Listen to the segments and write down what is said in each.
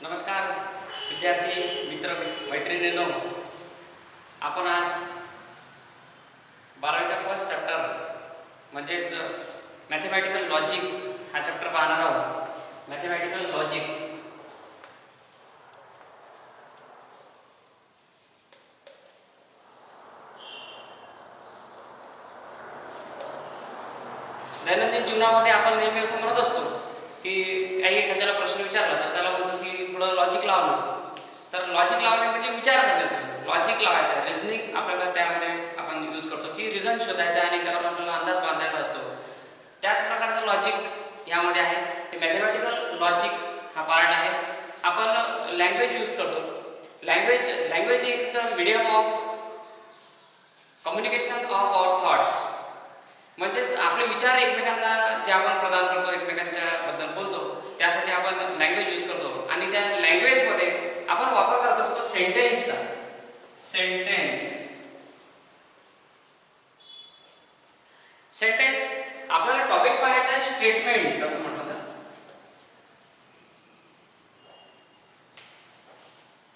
नमस्कार विद्यार्थी मित्र मैत्रिणींनो, आपण आज 12वीचा फर्स्ट चॅप्टर म्हणजेच मॅथमॅटिकल लॉजिक हा चॅप्टर पाहणार आहोत. मॅथमॅटिकल लॉजिक दैनंदिन जीवनामध्ये आपण नेहमी असं म्हणत असतो की काही एखाद्याला प्रश्न विचारला तर त्याला म्हणतो की थोडं लॉजिक लावणं. तर लॉजिक लावणे म्हणजे विचार करण्याचं, लॉजिक लावायचं, रिझनिंग आपल्याला त्यामध्ये आपण यूज करतो की रिझन शोधायचं आणि त्यावर आपल्याला अंदाज बांधायचा असतो. त्याच प्रकारचं लॉजिक यामध्ये आहे. हे मॅथमॅटिकल लॉजिक हा पार्ट आहे. आपण लँग्वेज यूज करतो. Language is the medium of communication of our thoughts. म्हणजेच आपले विचार एकमेकांना जे आपण प्रदान करतो, एकमेकांच्या बद्दल बोलतो, त्यासाठी आपण लँग्वेज यूज करतो. आणि त्या लँग्वेजमध्ये आपण वापर करत असतो सेंटेन्सचा. सेंटेन्स आपल्याला टॉपिक पाहायचा आहे स्टेटमेंट असं म्हटलं तर.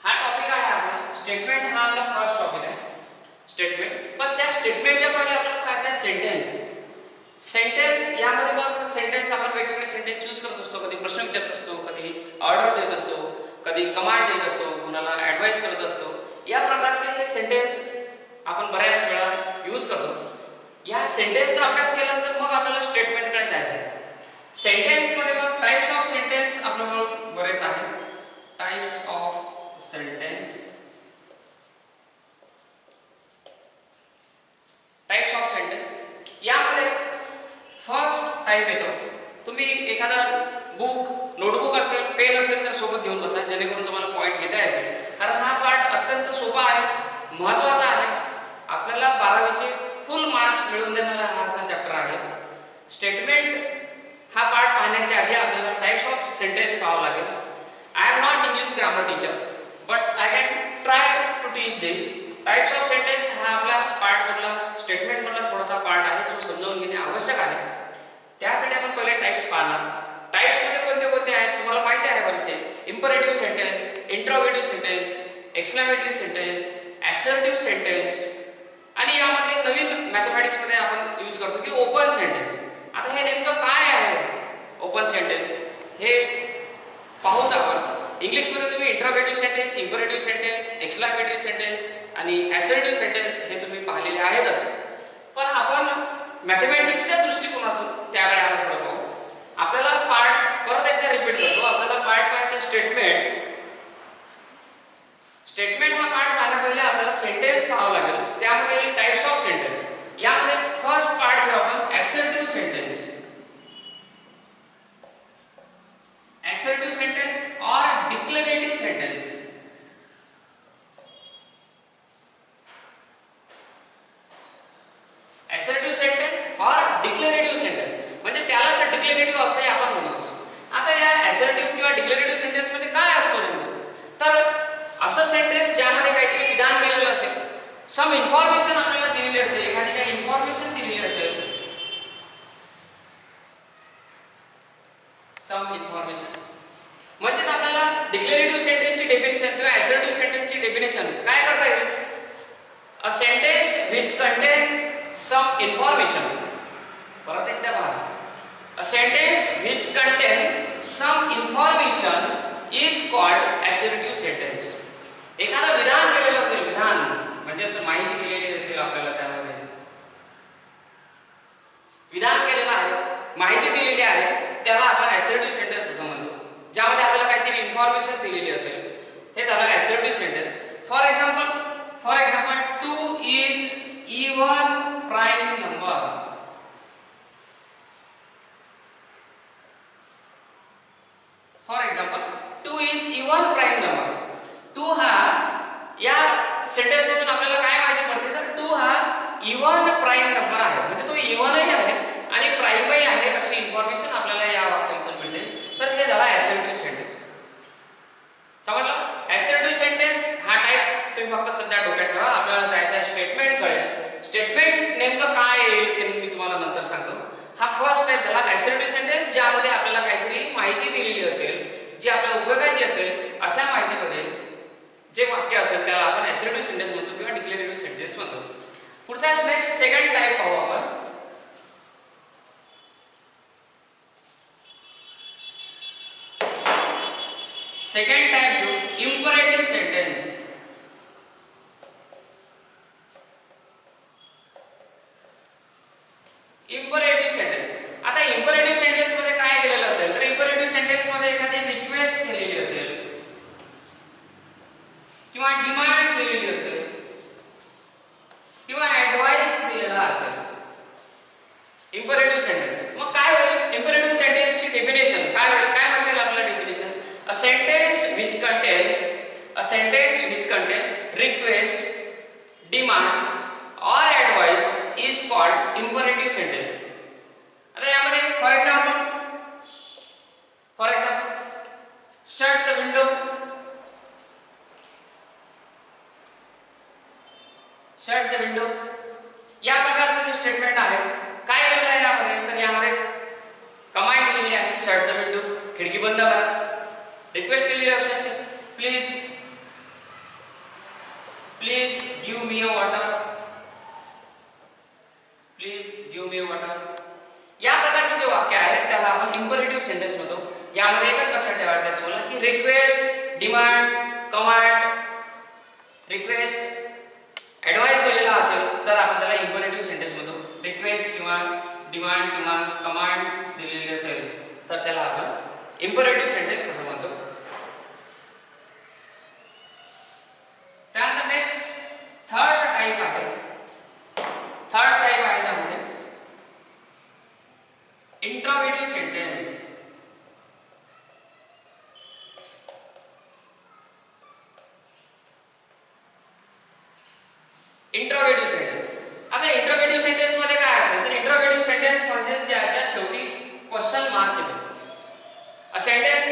हा टॉपिक आहे आपला स्टेटमेंट. हा आपला फर्स्ट टॉपिक आहे स्टेटमेंट. पण त्या स्टेटमेंटच्या पहिले आपल्याला पाहायचं आहे सेंटेन्स. यामध्ये मग सेंटेन्स आपण वेगवेगळे सेंटेन्स यूज करत असतो. कधी प्रश्न विचारत असतो, कधी ऑर्डर देत असतो, कधी कमांड देत असतो, कोणाला ॲडवाइस करत असतो. या प्रकारचे सेंटेन्स आपण बऱ्याच वेळा यूज करतो. या सेंटेन्सचा अभ्यास केल्यानंतर मग आपल्याला स्टेटमेंटकडे जायचं आहे. सेंटेन्समध्ये मग टाइप्स ऑफ सेंटेन्स आपल्याकडे बरेच आहेत. Types of sentence. यामध्ये फर्स्ट टाइप येतो. तुम्ही एखादा बुक, नोटबुक असेल, पेन असेल तर सोबत घेऊन बसा, जेणेकरून तुम्हाला पॉईंट घेता येतील. कारण हा पार्ट अत्यंत सोपा आहे, महत्त्वाचा आहे. आपल्याला 12वीचे फुल मार्क्स मिळवून देणारा हा असा चॅप्टर आहे. स्टेटमेंट हा पार्ट पाहण्याच्या आधी आपल्याला टाइप्स ऑफ सेंटेन्स पाहावं लागेल. I am not English grammar teacher, but I can try to teach this. Types of sentence हा आपला पार्ट मधला, स्टेटमेंट मधला थोडासा पार्ट आहे जो समजावून घेणे आवश्यक आहे. त्यासाठी आपण पहिले टाइप्स पाहणार. टाइप्स मध्ये कोणते कोणते आहेत तुम्हाला माहिती आहे बरेचसे. Imperative sentence, interrogative sentence, exclamatory sentence, assertive sentence, आणि यामध्ये नवीन मॅथमॅटिक्स मध्ये आपण यूज करतो की ओपन सेंटेन्स. आता हे नेमकं काय आहे ओपन सेंटेन्स हे पाहूच आपण. इंग्लिशमध्ये तुम्ही interrogative sentence, imperative sentence, exclamatory sentence आणि असर्टिव्ह सेंटेन्स हे तुम्ही पाहिलेले आहेतच. पण आपण मॅथमॅटिक्सच्या दृष्टिकोनातून त्याकडे आता थोडं पाहू. आपल्याला पार्ट परत एकदा रिपीट करतो. आपल्याला पार्ट पाहायचा स्टेटमेंट. स्टेटमेंट हा पार्ट पाहण्या पहिले आपल्याला सेंटेन्स पाहावं लागेल. त्यामध्ये टाइप्स ऑफ सेंटेन्स. यामध्ये फर्स्ट पार्ट घेऊ आपण assertive sentence. assertive sentence or declarative sentence. assertive sentence or declarative sentence म्हणजे त्यालाच डिक्लेरेटिव्ह असंही आपण म्हणतो. आता या assertive किंवा declarative sentence मध्ये काय असतो नेमकं? तर असं सेंटेन्स ज्यामध्ये काहीतरी विधान दिलेलं असेल, सम इन्फॉर्मेशन आपल्याला दिलेली असेल, एखादी काही इन्फॉर्मेशन दिलेली असेल, सम इन्फॉर्मेशन. म्हणजेच आपल्याला डिक्लेरेटिव्ह सेंटेन्सची डेफिनेशन किंवा असर्टिव्ह सेंटेन्सची डेफिनेशन काय करता येईल? A sentence which contain some information. परत एकदा पहा. A sentence which contain some information is called assertive sentence. एखादं विधान केलेलं असेल, विधान म्हणजेच माहिती दिलेली असेल, आपल्याला त्यामध्ये विधान केलेलं आहे, माहिती दिलेली आहे, त्याला आपण असर्टिव्ह सेंटेन्स असं म्हणतो. ज्यामध्ये आपल्याला काहीतरी इन्फॉर्मेशन दिलेली असेल, हे झालं assertive sentence. For example 2 is even prime number. For example 2 is even prime number. 2 हा या सेंटेन्स मधून आपल्याला काय माहिती पडते? तर 2 हा इवन प्राइम नंबर आहे, म्हणजे तो इवनही आहे आणि प्राइमही आहे अशी इन्फॉर्मेशन आपल्याला या वाक्यामधून मिळते. तर हे झाला असर्टिव्ह सेंटेन्स. समजलं? असर्टिव्ह सेंटेन्स हा टाइप तुम्ही फक्त सध्या डोक्यात ठेवा. आपल्याला जायचं आहे स्टेटमेंटकडे. स्टेटमेंट नेमकं काय येईल ते मी तुम्हाला नंतर सांगतो. हा फर्स्ट टाइप झाला असर्टिव्ह सेंटेन्स, ज्यामध्ये आपल्याला काहीतरी माहिती दिलेली असेल, जी आपल्या उपयोगाची असेल, पुढचा नेक्स्ट सेकंड टाइप पाहू आपण. सेकंड टाइप घेऊ इम्परेटिव्ह सेंटेन्स. Imperative sentence. आता इम्परेटिव्ह सेंटेन्स मध्ये काय केलेलं असेल तर इम्परेटिव्ह सेंटेन्स मध्ये एखादी रिक्वेस्ट केलेली असेल किंवा डिमांड केलेली असेल किंवा ऍडवाइस दिलेला असेल. इम्परेटिव्ह सेंटेन्स मग काय होईल. इम्परेटिव्ह सेंटेन्सची डेफिनेशन काय होईल. काय म्हणता येईल आपल्याला definition. A sentence which contain request, demand or advice is called imperative sentence. आता यामध्ये for example shut the window, shut the window या प्रकारचे जे स्टेटमेंट आहे काय केलेलं आहे यामध्ये तर यामध्ये कमांड दिलेली आहे शट द विंडो खिडकी बंद करा. रिक्वेस्ट केलेली असू शकते please give me a water, please give me a water. या प्रकारचे जे वाक्य आहेत त्याला आपण इम्परेटिव्ह सेंटेन्स म्हणतो. यामध्ये एकच लक्षात ठेवायचं आहे तुम्हाला की request, demand, command, request advice दिलेला असेल तर आपण त्याला इम्परेटिव्ह सेंटेन्स म्हणतो. रिक्वेस्ट किंवा डिमांड किंवा कमांड दिलेली असेल तर त्याला आपण इम्परेटिव्ह सेंटेन्स असं म्हणतो. त्यानंतर नेक्स्ट थर्ड टाइप आहे त्यामध्ये इंट्रोगेटिव्ह सेंटेन्स. Interrogative sentence. आता इंट्रोगेटिव्ह सेंटेन्स मध्ये काय असेल तर इंट्रोगेटिव्ह सेंटेन्स म्हणजे ज्याच्या शेवटी क्वेश्चन मार्क येतो. A sentence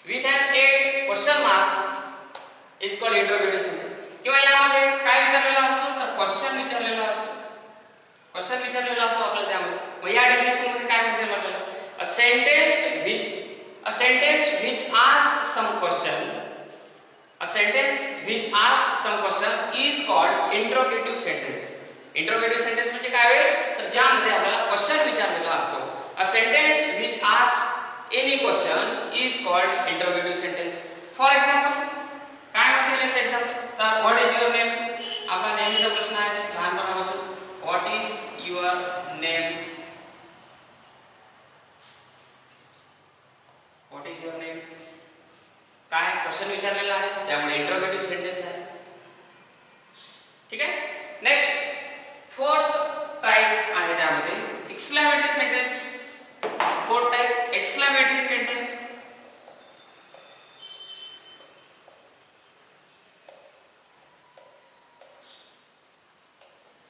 with an end question mark is called interrogative sentence. किंवा यामध्ये काय विचारलेला असतो तर क्वेश्चन विचारलेला असतो आपल्याला त्यामध्ये. मग या डेफिनेशन मध्ये काय म्हणता येईल आपल्याला. A sentence which asks some question, a sentence which asks some question is called interrogative sentence. Interrogative sentence म्हणजे काय होईल तर ज्यामध्ये आपल्याला क्वेश्चन विचारलेला असतो. A sentence which asks any question is called interrogative sentence. For example काय म्हणता येईल एक्झाम्पल तर व्हॉट इज युअर नेम. आपला नेहमीचा प्रश्न आहे लहानपणापासून what is your name. What is your name काय क्वेश्चन विचारलेला आहे त्यामुळे इंट्रोगेटिव्ह सेंटेन्स आहे. ठीक आहे. नेक्स्ट फोर्थ टाइप आहे त्यामध्ये exclamatory sentence. Fourth type exclamatory sentence.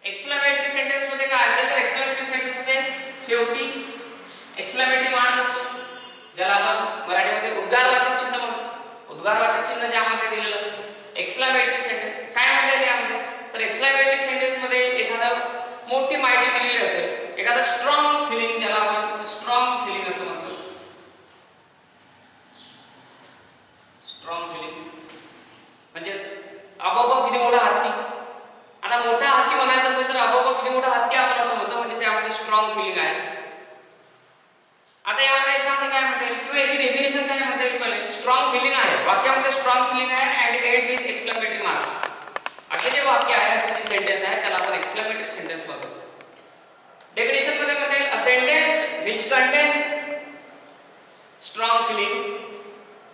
Exclamatory sentence मध्ये काय असेल तर एक्सक्लेमेटरी सेंटेन्स मध्ये शेवटी एक्सक्लेमेटरी मार्क असतो ज्याला आपण मराठीमध्ये उद्गारवाचक चिन्ह म्हणतो. उद्गारवाचक चिन्ह ज्यामध्ये दिलेलं असतं. एक्सक्लेमेटरी सेंटेन्स काय म्हणता येईल यामध्ये तर एक्सक्लेमेटरी सेंटेन्स मध्ये एखादा मोठी माहिती दिलेली असेल, एखादा स्ट्रॉंग फिलिंग ज्याला आपण स्ट्रॉंग फिलिंग असं म्हणतो. स्ट्रॉंग फिलिंग म्हणजेच अबाबा किती मोठा हत्ती. आता मोठा हत्ती म्हणायचा असेल तर अबाबा किती मोठा हत्ती आपण असं म्हणतो म्हणजे त्यामध्ये स्ट्रॉंग फिलिंग आहे. आता यामध्ये एक्झाम्पल काय म्हणता येईल किंवा याची डेफिनेशन काय म्हणता येईल पहिले. स्ट्रॉंग फिलिंग आहे वाक्यामध्ये स्ट्रॉंग फिलिंग आहे and end with exclamatory mark. असे जे वाक्य आहे असे जे सेंटेन्स आहे त्याला आपण एक्सक्लेमेटरी सेंटेन्स म्हणतो. डेफिनेशन मध्ये म्हणता येईल a sentence which contain strong feeling,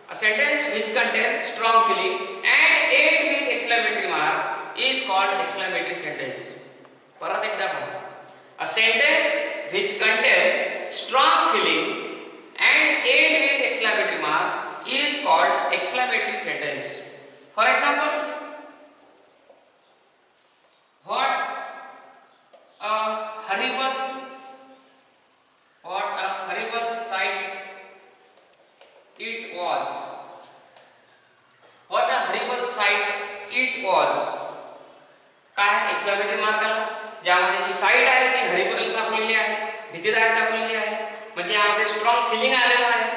a sentence which contains strong feeling and end with exclamatory mark is called exclamatory sentence. परत एकदा पहा. A sentence which contains strong feeling and end with exclamatory mark is called exclamatory sentence. For example, what a horrible sight it was. What a horrible sight it was. काय exclamatory mark आला ज्यामध्ये जी site आहे ती horrible दाखवलेली आहे, भीतीदायक दाखवलेली आहे. म्हणजे यामध्ये स्ट्रॉंग फिलिंग आलेलं आहे.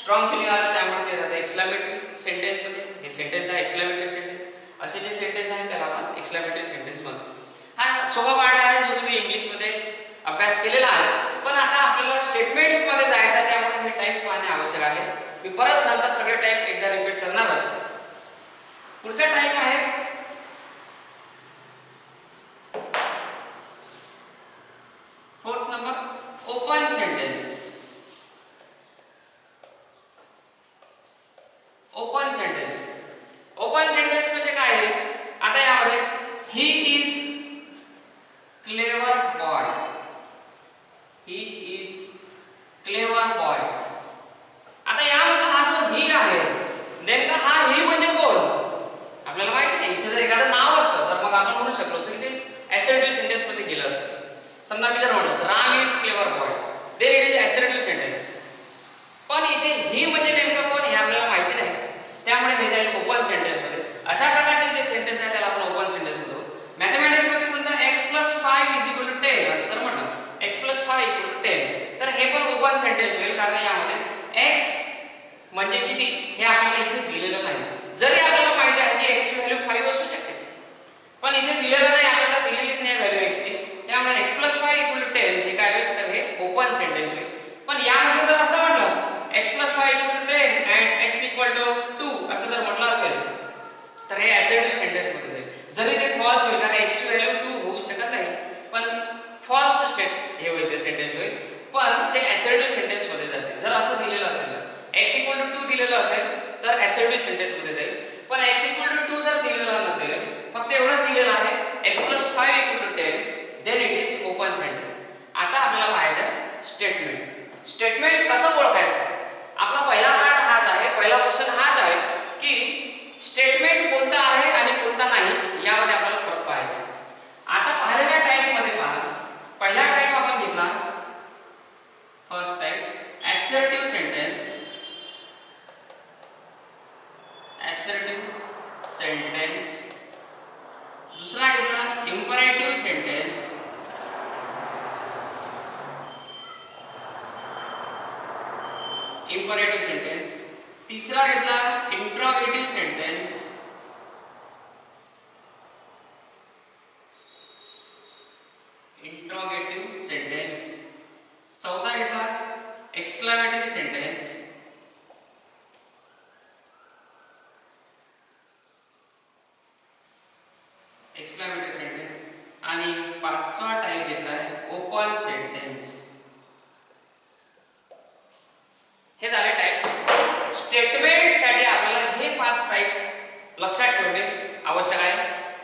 स्ट्रॉंग फिलिंग आलं त्यामुळे ते जातं एक्सक्लेमेटरी सेंटेन्स मध्ये. हे सेंटेन्स आहे एक्सक्लेमेटरी सेंटेन्स. असे जे सेंटेन्स आहे त्याला आपण एक्सक्लेमेटरी सेंटेन्स म्हणतो. हा सोपा पार्ट आहे जो तुम्ही इंग्लिशमध्ये अभ्यास केलेला आहे, पण आता आपल्याला स्टेटमेंटमध्ये जायचं आहे, त्यामुळे हे टाइप्स पाहणे आवश्यक आहे. मी परत नंतर सगळे टाइप एकदा रिपीट करणार आहे. पुढचा टाइप आहे fourth number open sentence. Open sentence, open sentence म्हणजे काय आहे? आता यामध्ये he is clever boy, he is clever boy. आता यामध्ये हा जो ही आहे, नेमका हा ही म्हणजे कोण आपल्याला माहिती नाही. इथे जर एखादं नाव असतं तर मग आपण म्हणू शकलो असतो की ते असर्टिव्ह सेंटेन्स मध्ये गेलं असतं. समजा मी जर म्हटलं असतं Ram is clever boy, then it is assertive sentence. पण इथे ही म्हणजे नेमकं कोण हे आपल्याला माहिती नाही, त्यामुळे हे जाईल ओपन सेंटेन्स मध्ये. अशा प्रकारचे जे सेंटेन्स आहे त्याला आपण ओपन सेंटेन्स म्हणतो. मॅथमॅटिक्स मध्ये समजा x + 5 = 10 असं जर म्हटलं, x + 5 = 10, तर हे पण ओपन सेंटेन्स होईल, कारण यामध्ये x म्हणजे किती हे आपल्याला इथे दिलेलं नाही. जरी आपल्याला माहिती आहे की x ची व्हॅल्यू 5 असू शकते, पण इथे दिलेलं नाही, आपल्याला दिलेलीच नाही व्हॅल्यू x ची, त्यामुळे x + 5 = 10 हे काय होईल, तर हे ओपन सेंटेन्स होईल. पण यामध्ये जर असं म्हटलं x + 5 = 10 and x = 2 असं जर म्हटलं असेल तर हे असर्टिव्ह सेंटेन्स मध्ये जाईल. जरी ते फॉल्स होईल, कारण x ची व्हॅल्यू 2 होऊ शकत नाही, पण फॉल्स स्टेट हे होईल, ते सेंटेन्स होईल, पण ते असर्टिव्ह सेंटेन्स मध्ये जाते. जर असं दिलेलं असेल तर x = 2 दिलेलं असेल तर असर्टिव्ह सेंटेन्स मध्ये जाईल. पण x = 2 जर दिलेलं नसेल, फक्त एवढंच दिलेलं आहे x + 5 = 10, then it is open sentence. आता आपल्याला पाहायचं स्टेटमेंट. स्टेटमेंट कसं ओळखायचं? आपला पहिला पार्ट हाच आहे, पहिला क्वेश्चन हाच आहे की स्टेटमेंट कोणता आहे आणि कोणता नाही यामध्ये आपल्याला फरक पाहायचा. आता पाहिलेल्या टाइप मध्ये पहा, पहिला टाइप आपण घेतला first type assertive sentence. Assertive sentence. दुसरा घेतला इंपरेटिव्ह सेंटेन्स. Imperative sentence. तिसरा घेतला इंट्रोगेटिव्ह सेंटेन्स. Interrogative sentence. चौथा घेतला एक्सक्लेमेटरी सेंटेन्स. Exclamatory sentence. आणि पाचवा टाइप घेतला आहे ओपन सेंटेन्स. हे झाले टाइप्स. स्टेटमेंट साठी आपल्याला हे 5 टाइप लक्षात ठेवणे आवश्यक आहे.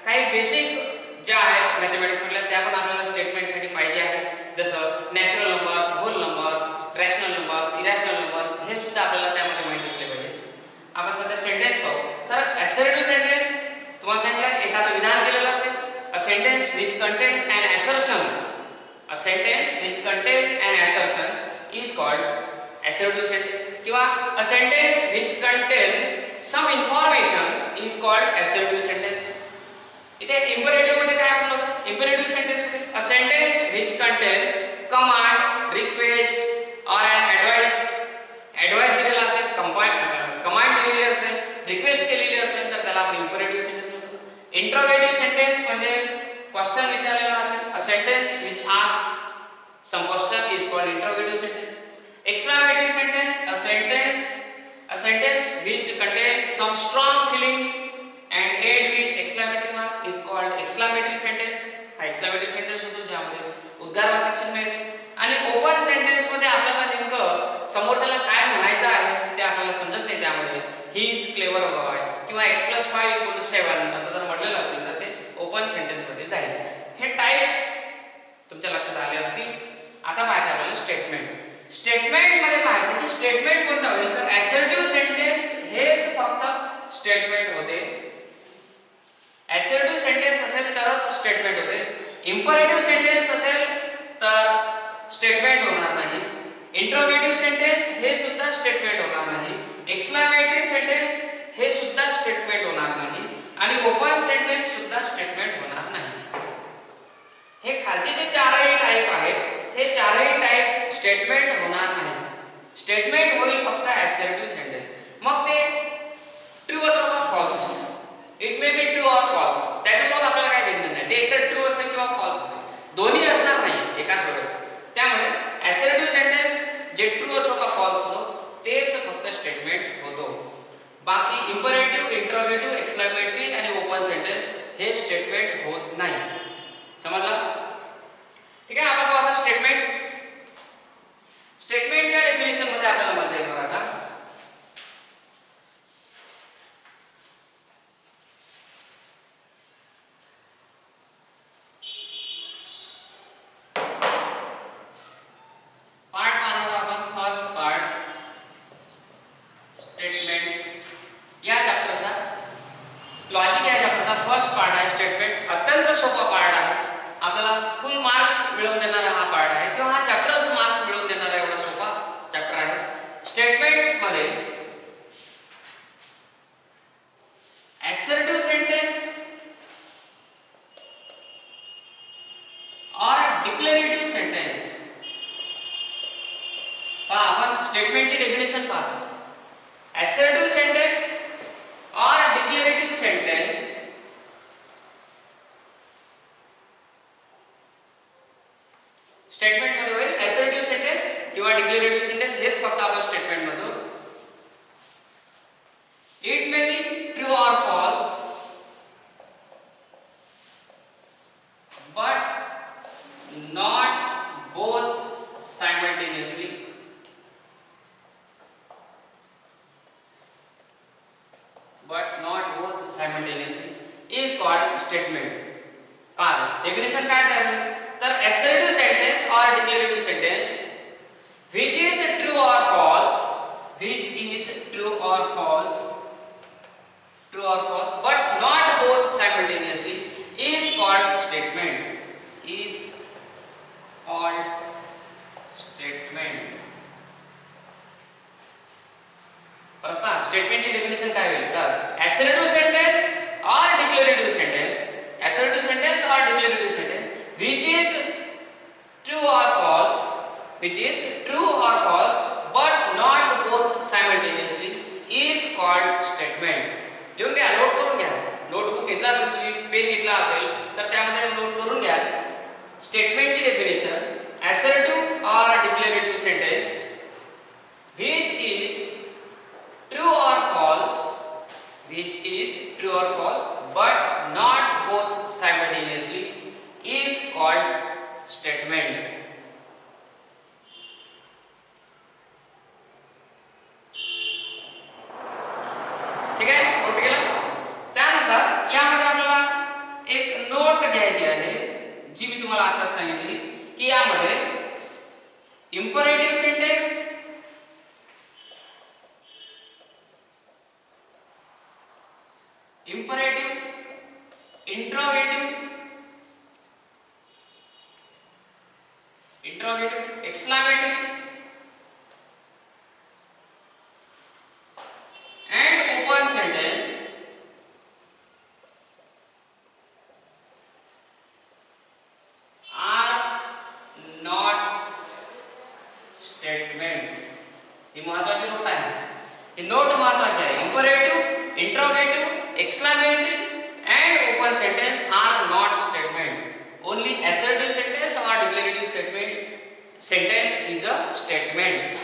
काही बेसिक ज्या आहेत मॅथमॅटिक्स मधल्या त्या पण आपल्याला स्टेटमेंट साठी पाहिजे आहे, जसं natural numbers, whole numbers, rational numbers, irrational numbers, हे सुद्धा आपल्याला त्यामध्ये माहिती असले पाहिजे. आपण सध्या सेंटेन्स पाहू. तर असर्टिव्ह सेंटेन्स तुम्हाला सांगितलं एखादं विधान केलेलं असेल, a sentence which contain an assertion, a sentence which contain an assertion is called assertive sentence. किंवा a sentence which contain some information is called assertive sentence. इथे इंपरेटिव्ह मध्ये काय म्हटलं होतं? इंपरेटिव्ह सेंटेन्स मध्ये a sentence which contain command, request or an advice. advice दिलेला असेल, command दिलेली असेल, रिक्वेस्ट केलेली असेल तर त्याला आपण इंपरेटिव्ह सेंटेन्स म्हणतो. इंट्रोगेटिव्ह सेंटेन्स म्हणजे क्वेश्चन विचारलेला असेल, a sentence which asks some question is called interrogative sentence. Exclamatory sentence, a sentence which contains some strong feeling and end with exclamatory mark is called exclamatory sentence. हा exclamatory sentence होतो ज्यामध्ये उद्गारवाचक चिन्ह येते. आणि open sentence मध्ये आपल्याला नेमकं समोरच्याला काय म्हणायचं आहे ते आपल्याला समजत नाही, त्यामुळे ही इज क्लेवर बॉय किंवा x + 5 = 7 असं जर म्हटलेलं असेल तर ते ओपन सेंटेन्स मध्ये जाईल. हे टाइप्स तुमच्या लक्षात आले असतील. आता पाहायचं आपल्याला स्टेटमेंट. स्टेटमेंट मध्ये पाहायचं की स्टेटमेंट कोणता होईल, तर असर्टिव्ह सेंटेन्स हेच फक्त स्टेटमेंट होते. असर्टिव्ह सेंटेन्स असेल तरच स्टेटमेंट होते. इंपरेटिव्ह सेंटेन्स असेल तर स्टेटमेंट होणार नाही. इंट्रोगेटिव्ह सेंटेन्स हे सुद्धा स्टेटमेंट होणार नाही. एक्सक्लेमेटरी सेंटेन्स हे सुद्धा स्टेटमेंट होणार नाही आणि ओपन सेंटेन्स सुद्धा स्टेटमेंट होणार नाही. हे खालचे जे चारही टाइप आहेत हे चारही टाइप स्टेटमेंट होणार नाही. स्टेटमेंट होईल फक्त असर्टिव्ह सेंटेन्स. मग ते ट्रू असो का फॉल्स असो, it may be true or false, त्याच्यासोबत आपल्याला काय घेणं नाही. ते एकतर ट्रू असेल किंवा एकाच वेळेस. त्यामुळे असर्टिव्ह सेंटेन्स जे ट्रू असो का फॉल्स असो तेच फक्त स्टेटमेंट होतो. बाकी इम्परेटिव्ह, इंट्रोगेटिव्ह, एक्सक्लेमेटरी आणि ओपन सेंटेन्स हे स्टेटमेंट होत नाही. समजलं? ठीक आहे. आपण पाहू आता स्टेटमेंट. स्टेटमेंटच्या डेफिनेशन मध्ये आपल्याला मध्ये येणार आता पार्ट पाहणार आपण. फर्स्ट पार्ट स्टेटमेंट या चॅप्टरचा लॉजिक या चॅप्टरचा फर्स्ट पार्ट आहे स्टेटमेंट. अत्यंत सोपा पार्ट आहे. आपल्याला फुल मार्क्स मिळवून देणारा हा पार्ट आहे किंवा हा चॅप्टरच मार्क्स मिळवून देणारा एवढा सोपा चॅप्टर आहे. स्टेटमेंट मध्ये assertive sentence or declarative sentence. पहा आपण स्टेटमेंटची डेफिनेशन पाहतो. assertive sentence or declarative sentence statement मध्ये होईल. assertive sentence किंवा declarative sentence हेच फक्त आपण स्टेटमेंट मध्ये. It may be true or false, but not both simultaneously. But not both simultaneously is called statement. काय डेफिनेशन काय आहे तर assertive sentence or declarative sentence which is true or false, which is true or false, true or false, but not both simultaneously is called statement. Is called statement. परत पहा स्टेटमेंटची definition काय होईल तर assertive sentence or declarative sentence, assertive sentence or declarative sentence which is true or false, which is true or false but not both simultaneously is called statement. लिहून घ्या, note करून घ्या. नोटबुक घेतला असेल तुम्ही, पेन घेतला असेल तर त्यामध्ये नोट करून घ्या. स्टेटमेंटची definition assertive or declarative sentence which is true or false, which is true or false but not both simultaneously is called statement. ठीक आहे, नोट केलं. त्यानंतर यामध्ये आपल्याला एक नोट घ्यायची आहे जी मी तुम्हाला आताच सांगितली की यामध्ये imperative sentence, imperative, interrogative, exclamative and open sentence are not statement. ही महत्वाची नोट आहे. ही नोट महत्वाची आहे. imperative, interrogative, exclamatory and open sentence are not statement. Only assertive sentence or declarative sentence is a statement.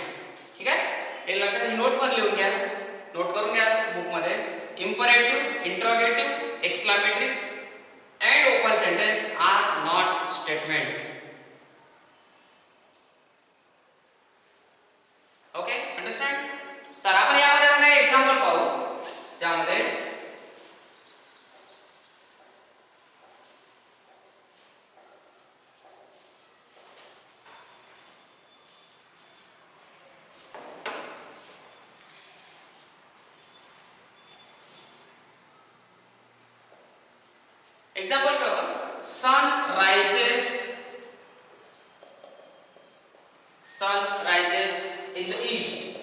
ठीक आहे, हे लक्षात ही note पण लिहून घ्या, नोट करून घ्या बुक मध्ये. imperative, interrogative, exclamatory and open sentence are not statement. Okay, understand. तर आपण यामध्ये काही एक्झाम्पल पाहू ज्यामध्ये एग्जाम्पल करो. sun rises in the east.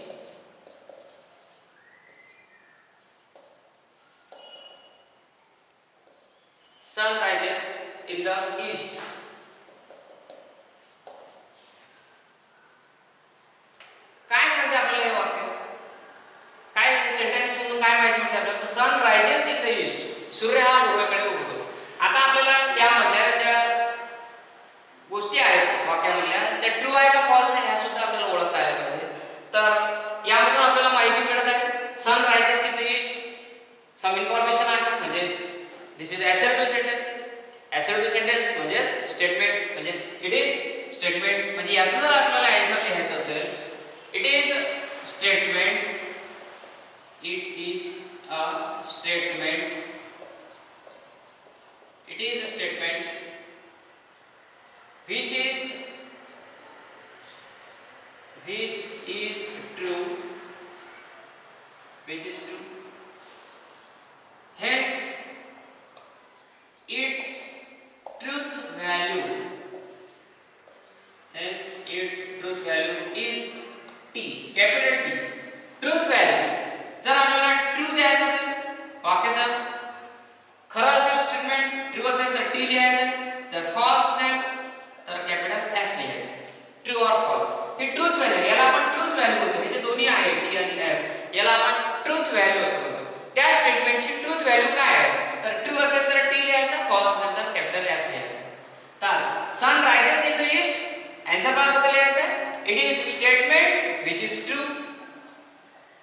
Sun rises in the east. काय सांगते आपल्याला हे वाक्य? काय सेंटेन्स म्हणून काय माहिती मिळते आपल्याला? सन रायजेस इन द ईस्ट. सूर्य हा पूर्वेकडे उगवतो. आता आपल्याला या मधल्या ज्या गोष्टी आहेत sun rises in the east, some information आहे म्हणजे this is assertive sentence. assertive sentence म्हणजे स्टेटमेंट म्हणजे इट इज स्टेटमेंट म्हणजे याचं जर आपल्याला आन्सर लिहायचं असेल it is statement, it is a statement, it is a statement which is true, which is true, hence its truth value, hence its truth value is T, capital T. truth value जर आपल्याला true द्यायचं असेल वाक्याचं खरं असेल statement true असेल तर T लिहायचं, जर फॉल्स असेल तर कॅपिटल एफ लिहायचं. ट्रू ऑर फॉल्स ही ट्रूथ व्हॅल्यू, याला आपण ट्रूथ व्हॅल्यू म्हणतो. हे जे दोन्ही आहे टी आणि एफ याला आपण ट्रूथ व्हॅल्यू असं म्हणतो. त्या स्टेटमेंटची ट्रूथ व्हॅल्यू काय आहे तर ट्रू असेल तर टी लिहायचं, फॉल्स असेल तर कॅपिटल एफ लिहायचं. तर sun rises in the east answer पहा कसं लिहायचं. It is statement which is true,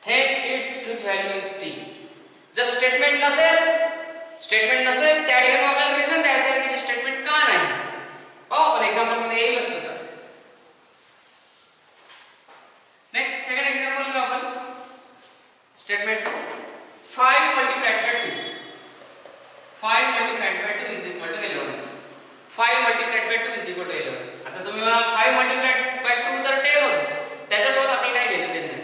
hence its truth value is T. जर स्टेटमेंट नसेल त्या ठिकाणी आपल्याला रिझन द्यायचं आहे की ते स्टेटमेंट का नाही. पाहू आपण एक्झाम्पल मध्ये येईल असं सर. नेक्स्ट सेकंड एक्झाम्पल घेऊ आपण स्टेटमेंटचं. 5 multiplied by 2, 5 multiplied by 2 is equal to 11. 5 multiplied by 2 is equal to 11. आता तुम्ही म्हणाल 5 multiplied by 2 तर 10 होतं, त्याच्यासोबत आपल्याला काय घेणं देणं नाही.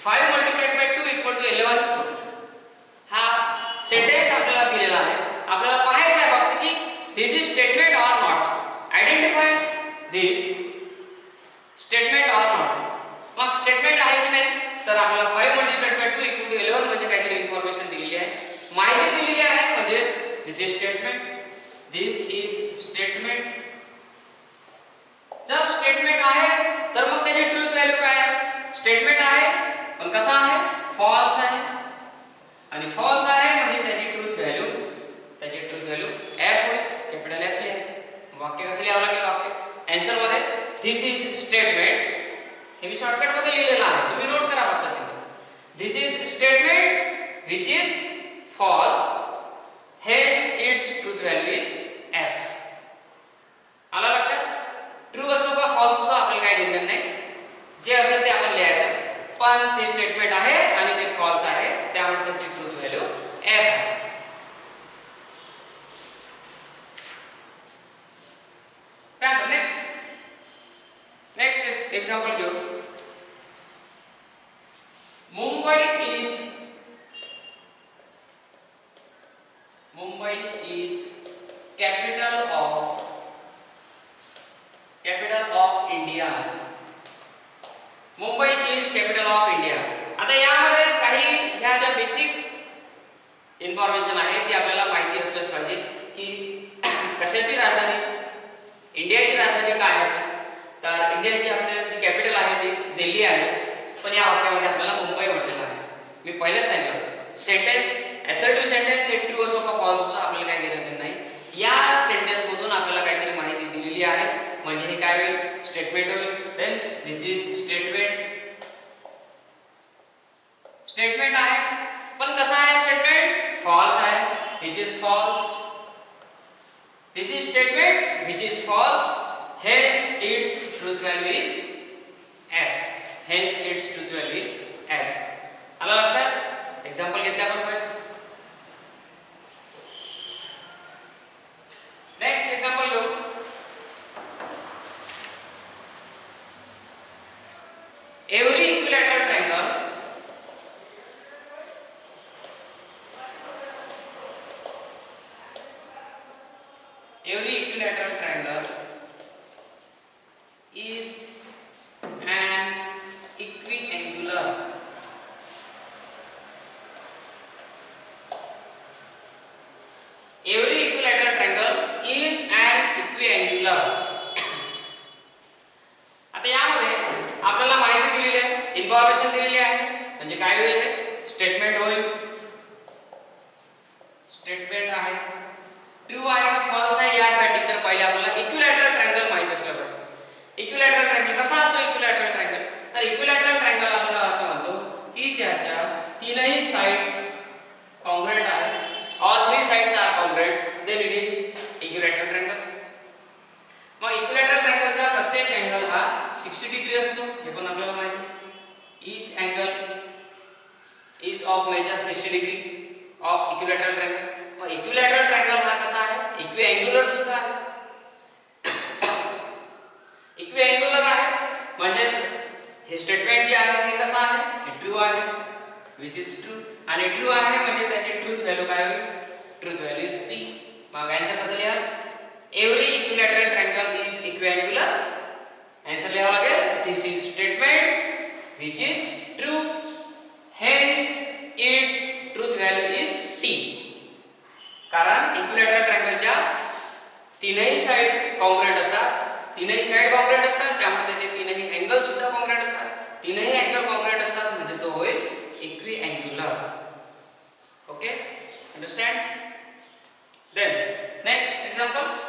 5 multiplied by 2 equal to 11 हा सेंटेन्स आपल्याला दिलेला आहे. आपल्याला पाहायचं आहे फक्त की this is statement or not. Identify this statement or not. मग स्टेटमेंट आहे की नाही तर आपल्याला 5 multiplied by 2 equal to 11 म्हणजे काहीतरी इन्फॉर्मेशन दिलेली आहे, माहिती दिलेली आहे म्हणजे this is statement, this is statement. जर स्टेटमेंट आहे तर मग त्याची ट्रूथ व्हॅल्यू काय आहे. स्टेटमेंट आहे पण कसा आहे फॉल्स आहे आणि फॉल्स आहे म्हणजे त्याची ट्रूथ व्हॅल्यू एफ होईल, कॅपिटल एफ लिहायचं. वाक्य कसं लिहावं लागेल वाक्य आन्सर मध्ये दिस इज स्टेटमेंट, हे मी शॉर्टकट मध्ये लिहिलेलं आहे तुम्ही नोट करा फक्त तिथे. This is statement which is false, hence its truth value is F. आला लक्षात. ट्रू असो का फॉल्स असो आपल्याला काही घेणं नाही, जे असेल ते आपण लिहायचं. पण ते स्टेटमेंट आहे आणि ते फॉल्स आहे त्यामुळे त्याची ट्रूथ व्हॅल्यू एफ आहे. त्यानंतर नेक्स्ट एक्झाम्पल घेऊ. Mumbai is capital of India. Mumbai is capital of India. आता यामध्ये काही ह्या ज्या बेसिक इन्फॉर्मेशन आहे ती आपल्याला माहिती असल्यास पाहिजे की कशाची राजधानी, इंडियाची राजधानी काय आहे. तर इंडियाची आपल्या जी कॅपिटल आहे ती दिल्ली आहे, पण या वाक्यामध्ये आपल्याला मुंबई म्हटलेलं आहे. मी पहिलेच सांगितलं सेंटेन्स assertive सेंटेन्स हे ट्रू असो का फॉल्स असो आपल्याला काही घेणं नाही. या सेंटेन्स मधून आपल्याला काहीतरी माहिती दिलेली आहे म्हणजे हे काय होईल स्टेटमेंट होईल. देन दिस इज स्टेटमेंट आहे पण कसा आहे स्टेटमेंट फॉल्स आहे, which is false. This is statement which is false, hence its truth value is f. Hence its truth value is f. आला लक्षात. एक्झाम्पल घेतले आपण परत. नेक्स्ट एक्झाम्पल घेऊ. Every equilateral triangle is an equiangular. Every equilateral triangle is an equiangular. आता यामध्ये आपल्याला माहिती दिलेली आहे, इन्फॉर्मेशन दिलेली आहे म्हणजे काय होईल स्टेटमेंट होईल. स्टेटमेंट आहे ट्रू आहे का फॉल्स आहे यासाठी तर पहिले आपल्याला इक्विलॅटरल ट्रायंगल माहित असलं पाहिजे. इक्विलॅटरल ट्रायंगल कसा असतो. इक्विलॅटरल ट्रायंगल तर इक्विलॅटरल ट्रायंगल आपण असं म्हणतो की ज्याच्या तीनही each angle is of measure 60 degree of equilateral triangle. मग इक्विलॅटरल ट्रायंगल हा कसा आहे, इक्विअँग्युलर सुद्धा आहे. इक्विअँग्युलर आहे म्हणजेच हे स्टेटमेंट जे आहे हे कसं आहे, हे ट्रू आहे, विच इज ट्रू. आणि ट्रू आहे म्हणजे त्याची ट्रूथ व्हॅल्यू काय होईल, ट्रूथ व्हॅल्यू इज टी. मग आन्सर कसं लिहा, every equilateral triangle is equiangular. Answer लिहावं लागेल, this is statement which is true, hence its truth value is T. कारण इक्विलॅटरल ट्रायंगलच्या तीनही साइड कॉन्ग्रुएंट असतात, तीनही साइड कॉन्ग्रुएंट असतात, त्यामुळे त्याचे तीनही अँगल सुद्धा कॉन्ग्रुएंट असतात. तीनही अँगल कॉन्ग्रुएंट असतात म्हणजे तो होईल equiangular. Okay, understand. Then next example.